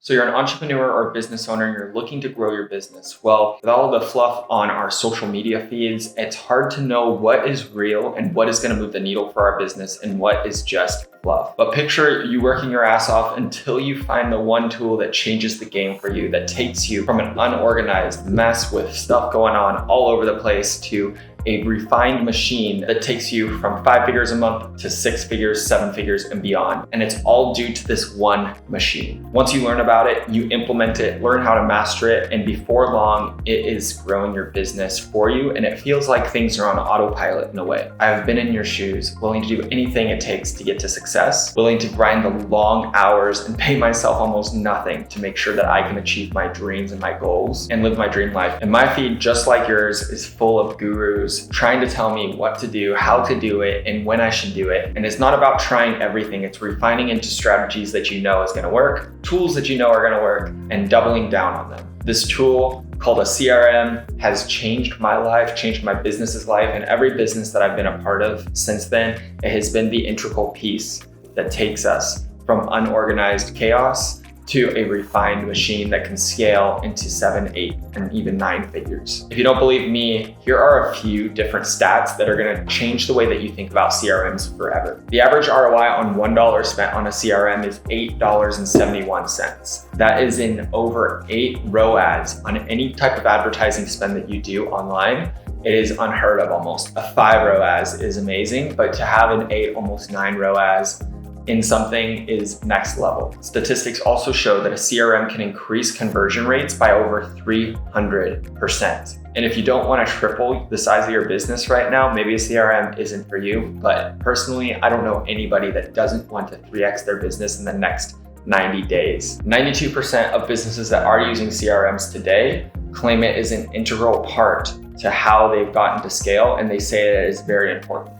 So you're an entrepreneur or business owner and you're looking to grow your business. Well, with all of the fluff on our social media feeds, it's hard to know what is real and what is going to move the needle for our business and what is just fluff. But picture you working your ass off until you find the one tool that changes the game for you, that takes you from an unorganized mess with stuff going on all over the place to a refined machine that takes you from 5 figures a month to 6 figures, 7 figures, and beyond. And it's all due to this one machine. Once you learn about it, you implement it, learn how to master it, and before long, it is growing your business for you. And it feels like things are on autopilot in a way. I've been in your shoes, willing to do anything it takes to get to success, willing to grind the long hours and pay myself almost nothing to make sure that I can achieve my dreams and my goals and live my dream life. And my feed, just like yours, is full of gurus trying to tell me what to do, how to do it, and when I should do it. And it's not about trying everything, it's refining into strategies that you know is gonna work, tools that you know are gonna work, and doubling down on them. This tool called a CRM has changed my life, changed my business's life, and every business that I've been a part of since then, it has been the integral piece that takes us from unorganized chaos to a refined machine that can scale into 7, 8, and even 9 figures. If you don't believe me, here are a few different stats that are gonna change the way that you think about CRMs forever. The average ROI on $1 spent on a CRM is $8.71. That is in over 8 ROAS on any type of advertising spend that you do online. It is unheard of almost. A 5 ROAS is amazing, but to have an 8, almost 9 ROAS in something is next level. Statistics also show that a CRM can increase conversion rates by over 300%. And if you don't want to triple the size of your business right now, maybe a CRM isn't for you. But personally, I don't know anybody that doesn't want to 3x their business in the next 90 days. 92% of businesses that are using CRMs today claim it is an integral part to how they've gotten to scale, and they say that it is very important.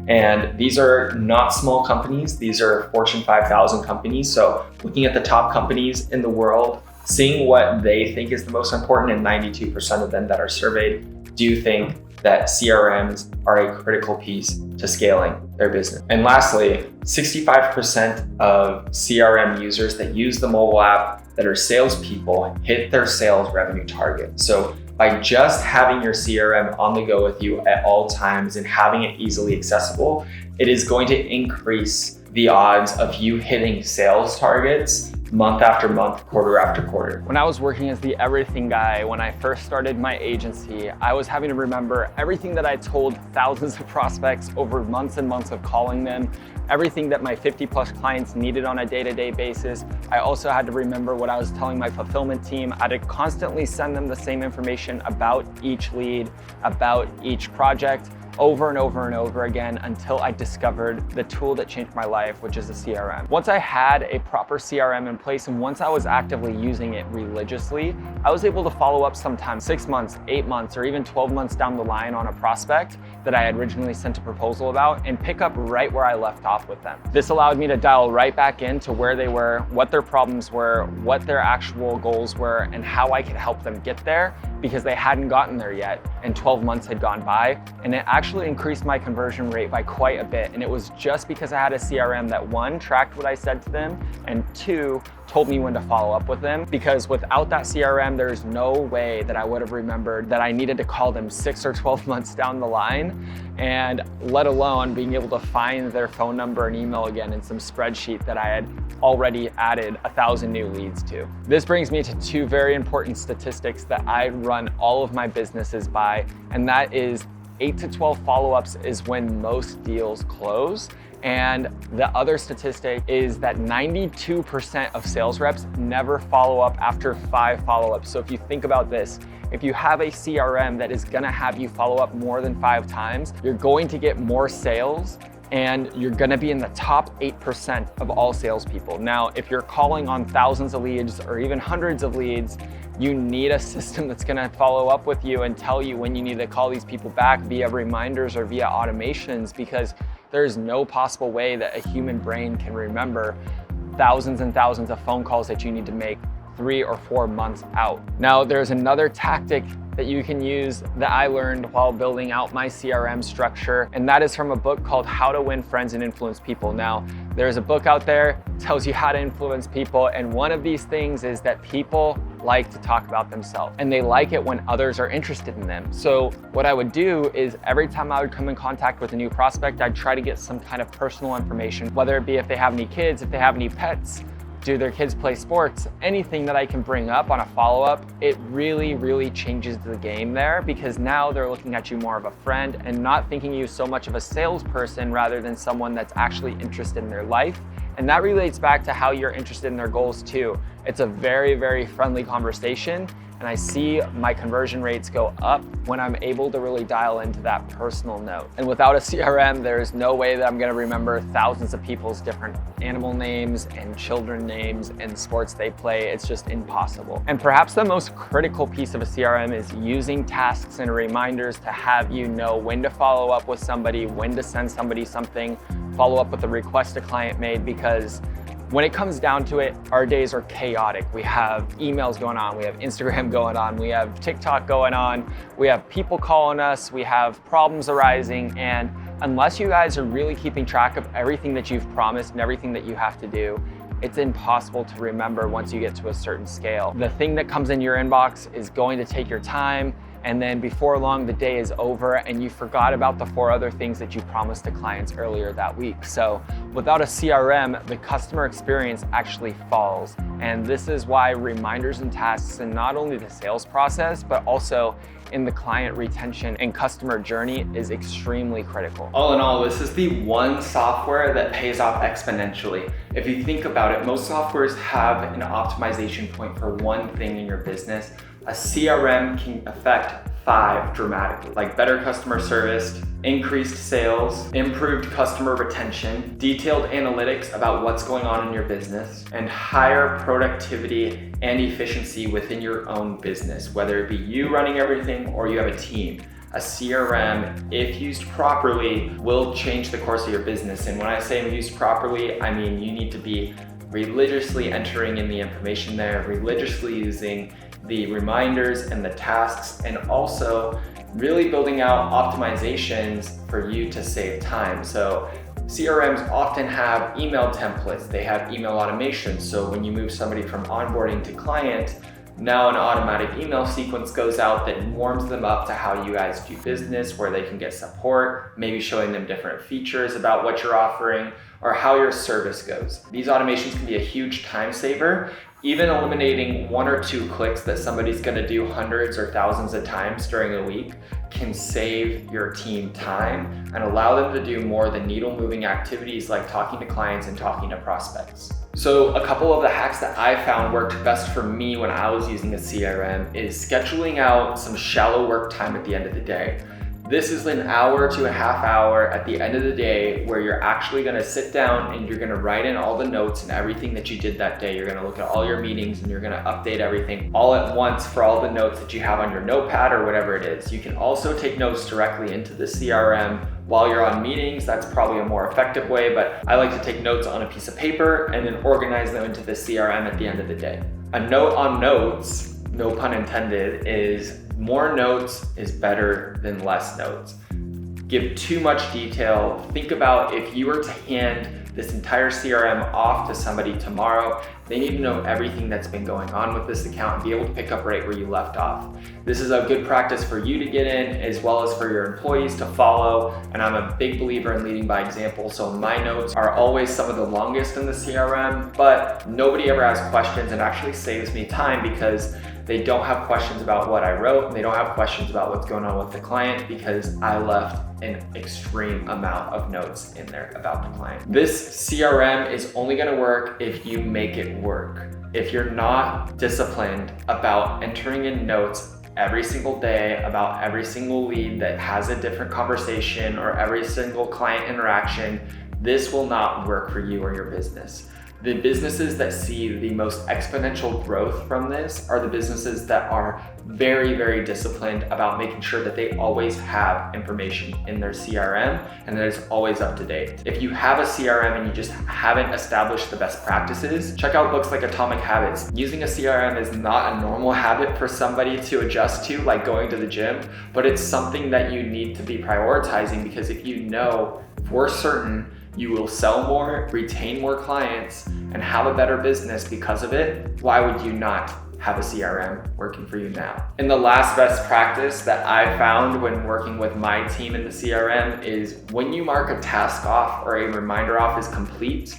And these are not small companies, these are Fortune 5,000 companies. So looking at the top companies in the world, seeing what they think is the most important, and 92% of them that are surveyed do think that CRMs are a critical piece to scaling their business. And lastly, 65% of CRM users that use the mobile app that are salespeople hit their sales revenue target. So by just having your CRM on the go with you at all times and having it easily accessible, it is going to increase the odds of you hitting sales targets month after month, quarter after quarter. When I was working as the everything guy, when I first started my agency, I was having to remember everything that I told thousands of prospects over months and months of calling them, everything that my 50+ clients needed on a day-to-day basis. I also had to remember what I was telling my fulfillment team. I had to constantly send them the same information about each lead, about each project, over and over and over again until I discovered the tool that changed my life, which is the CRM. Once I had a proper CRM in place and once I was actively using it religiously, I was able to follow up sometimes 6 months, 8 months, or even 12 months down the line on a prospect that I had originally sent a proposal about and pick up right where I left off with them. This allowed me to dial right back into where they were, what their problems were, what their actual goals were, and how I could help them get there, because they hadn't gotten there yet and 12 months had gone by, and it actually increased my conversion rate by quite a bit. And it was just because I had a CRM that 1, tracked what I said to them, and 2, told me when to follow up with them. Because without that CRM, there's no way that I would have remembered that I needed to call them 6 or 12 months down the line, and let alone being able to find their phone number and email again in some spreadsheet that I had already added 1,000 new leads to. This brings me to 2 very important statistics that I run all of my businesses by, and that is 8 to 12 follow-ups is when most deals close. And the other statistic is that 92% of sales reps never follow up after 5 follow-ups. So if you think about this, if you have a CRM that is gonna have you follow up more than 5 times, you're going to get more sales and you're gonna be in the top 8% of all salespeople. Now, if you're calling on thousands of leads or even hundreds of leads, you need a system that's gonna follow up with you and tell you when you need to call these people back via reminders or via automations, because there's no possible way that a human brain can remember thousands and thousands of phone calls that you need to make 3 or 4 months out. Now, there's another tactic that you can use that I learned while building out my CRM structure, and that is from a book called How to Win Friends and Influence People. Now, There's a book out there, tells you how to influence people, and one of these things is that people like to talk about themselves, and they like it when others are interested in them. So what I would do is every time I would come in contact with a new prospect, I'd try to get some kind of personal information, whether it be if they have any kids, if they have any pets, do their kids play sports, anything that I can bring up on a follow-up. It really changes the game there, because now they're looking at you more of a friend and not thinking you so much of a salesperson rather than someone that's actually interested in their life. And that relates back to how you're interested in their goals too. It's a very friendly conversation, and I see my conversion rates go up when I'm able to really dial into that personal note. And without a CRM, there is no way that I'm gonna remember thousands of people's different animal names and children names and sports they play. It's just impossible. And perhaps the most critical piece of a CRM is using tasks and reminders to have you know when to follow up with somebody, when to send somebody something, follow up with a request a client made, because when it comes down to it, our days are chaotic. We have emails going on, we have Instagram going on, we have TikTok going on, we have people calling us, we have problems arising, and unless you guys are really keeping track of everything that you've promised and everything that you have to do, it's impossible to remember once you get to a certain scale. The thing that comes in your inbox is going to take your time, and then before long the day is over and you forgot about the 4 other things that you promised to clients earlier that week. So without a CRM, the customer experience actually falls. And this is why reminders and tasks in not only the sales process, but also in the client retention and customer journey is extremely critical. All in all, this is the one software that pays off exponentially. If you think about it, most softwares have an optimization point for one thing in your business. A CRM can affect 5 dramatically, like better customer service, increased sales, improved customer retention, detailed analytics about what's going on in your business, and higher productivity and efficiency within your own business, whether it be you running everything or you have a team. A CRM, if used properly, will change the course of your business. And when I say used properly, I mean you need to be religiously entering in the information there, religiously using the reminders and the tasks, and also really building out optimizations for you to save time. So CRMs often have email templates, they have email automation. So when you move somebody from onboarding to client, now an automatic email sequence goes out that warms them up to how you guys do business, where they can get support, maybe showing them different features about what you're offering or how your service goes. These automations can be a huge time saver. Even eliminating 1 or 2 clicks that somebody's gonna do hundreds or thousands of times during a week can save your team time and allow them to do more than needle moving activities like talking to clients and talking to prospects. So a couple of the hacks that I found worked best for me when I was using a CRM is scheduling out some shallow work time at the end of the day. This is an hour to a half hour at the end of the day where you're actually gonna sit down and you're gonna write in all the notes and everything that you did that day. You're gonna look at all your meetings and you're gonna update everything all at once for all the notes that you have on your notepad or whatever it is. You can also take notes directly into the CRM while you're on meetings. That's probably a more effective way, but I like to take notes on a piece of paper and then organize them into the CRM at the end of the day. A note on notes, no pun intended, is more notes is better than less notes. Give too much detail. Think about if you were to hand this entire CRM off to somebody tomorrow, they need to know everything that's been going on with this account and be able to pick up right where you left off. This is a good practice for you to get in as well as for your employees to follow. And I'm a big believer in leading by example. So my notes are always some of the longest in the CRM, but nobody ever asks questions, and actually saves me time because they don't have questions about what I wrote, and they don't have questions about what's going on with the client because I left an extreme amount of notes in there about the client. This CRM is only gonna work if you make it work. If you're not disciplined about entering in notes every single day about every single lead that has a different conversation or every single client interaction, this will not work for you or your business. The businesses that see the most exponential growth from this are the businesses that are very disciplined about making sure that they always have information in their CRM and that it's always up to date. If you have a CRM and you just haven't established the best practices, check out books like Atomic Habits. Using a CRM is not a normal habit for somebody to adjust to, like going to the gym, but it's something that you need to be prioritizing, because if you know for certain you will sell more, retain more clients, and have a better business because of it. Why would you not have a CRM working for you now? And the last best practice that I found when working with my team in the CRM is when you mark a task off or a reminder off as complete,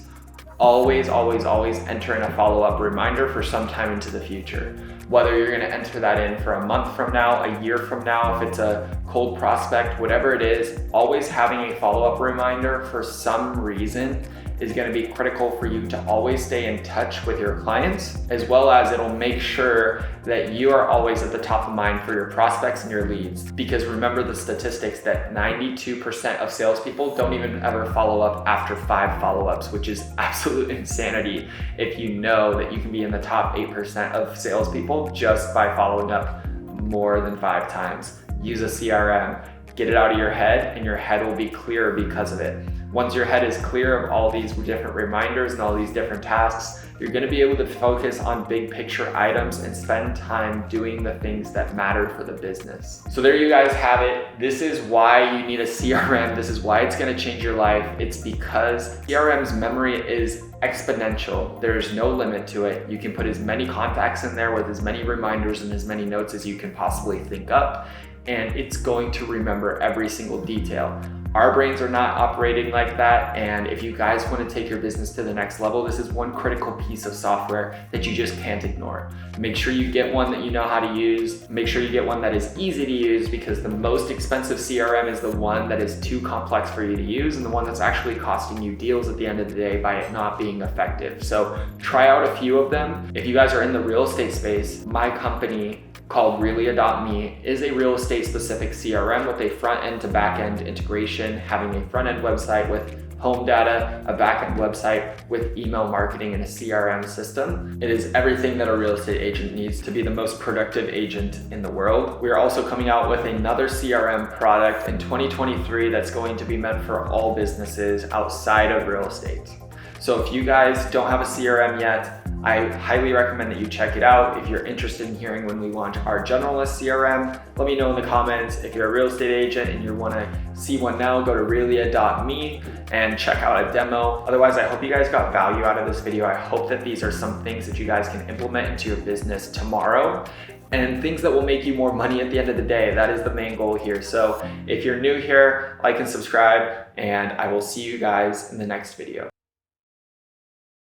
always enter in a follow-up reminder for some time into the future. Whether you're gonna enter that in for a month from now, a year from now, if it's a cold prospect, whatever it is, always having a follow-up reminder for some reason is gonna be critical for you to always stay in touch with your clients, as well as it'll make sure that you are always at the top of mind for your prospects and your leads. Because remember the statistics that 92% of salespeople don't even ever follow up after 5 follow-ups, which is absolute insanity if you know that you can be in the top 8% of salespeople just by following up more than 5 times. Use a CRM, get it out of your head, and your head will be clearer because of it. Once your head is clear of all these different reminders and all these different tasks, you're gonna be able to focus on big picture items and spend time doing the things that matter for the business. So there you guys have it. This is why you need a CRM. This is why it's gonna change your life. It's because CRM's memory is exponential. There's no limit to it. You can put as many contacts in there with as many reminders and as many notes as you can possibly think up, and it's going to remember every single detail. Our brains are not operating like that, and if you guys want to take your business to the next level, this is one critical piece of software that you just can't ignore. Make sure you get one that you know how to use. Make sure you get one that is easy to use, because the most expensive CRM is the one that is too complex for you to use and the one that's actually costing you deals at the end of the day by it not being effective. So try out a few of them. If you guys are in the real estate space, my company called Realia.me is a real estate specific CRM with a front end to back end integration, having a front end website with home data, a back end website with email marketing, and a CRM system. It is everything that a real estate agent needs to be the most productive agent in the world. We are also coming out with another CRM product in 2023 that's going to be meant for all businesses outside of real estate. So if you guys don't have a CRM yet, I highly recommend that you check it out. If you're interested in hearing when we launch our generalist CRM, let me know in the comments. If you're a real estate agent and you want to see one now, go to Realia.me and check out a demo. Otherwise, I hope you guys got value out of this video. I hope that these are some things that you guys can implement into your business tomorrow, and things that will make you more money at the end of the day. That is the main goal here. So if you're new here, like and subscribe, and I will see you guys in the next video.